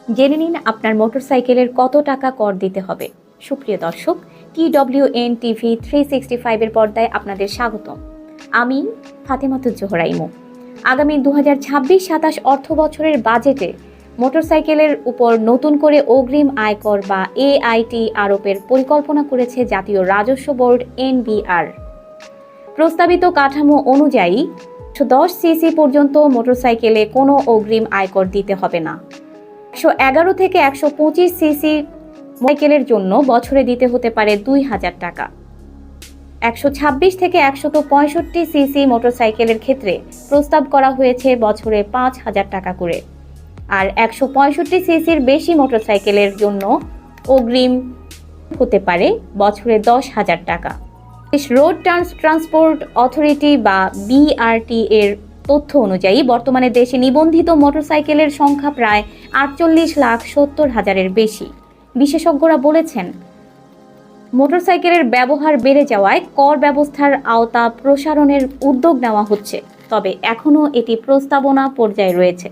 জেনে নিন আপনার মোটরসাইকেলের কত টাকা কর দিতে হবে। সুপ্রিয় দর্শক, TWN টিভি 365 এর পর্দায় আপনাদের স্বাগতম। আমি ফাতেমাতুজ জোহরা ইমু। আগামী 2026-27 অর্থ বছরের বাজেটে মোটরসাইকেলের উপর নতুন করে অগ্রিম আয়কর বা AIT আরোপের পরিকল্পনা করেছে জাতীয় রাজস্ব বোর্ড NBR। প্রস্তাবিত কাঠামো অনুযায়ী 110 সিসি পর্যন্ত মোটরসাইকেলে কোনো অগ্রিম আয়কর দিতে হবে না। 111 থেকে 125 সিসি সাইকেলের জন্য বছরে দিতে হতে পারে 2000 টাকা। 126 থেকে 165 সিসি মোটরসাইকেলের ক্ষেত্রে প্রস্তাব করা হয়েছে বছরে 5000 টাকা করে। আর 165 সিসির বেশি মোটরসাইকেলের জন্য অগ্রিম হতে পারে বছরে 10,000 টাকা। রোড ট্রান্সপোর্ট অথরিটি বা BRT এর তথ্য অনুযায়ী বর্তমানে দেশে নিবন্ধিত মোটরসাইকেলের সংখ্যা প্রায় 48,70,000-এর বেশি। বিশেষজ্ঞরা বলেছেন, মোটরসাইকেলের ব্যবহার বেড়ে যাওয়ায় কর ব্যবস্থার আওতা প্রসারণের উদ্যোগ নেওয়া হচ্ছে, তবে এখনও এটি প্রস্তাবনা পর্যায়ে রয়েছে।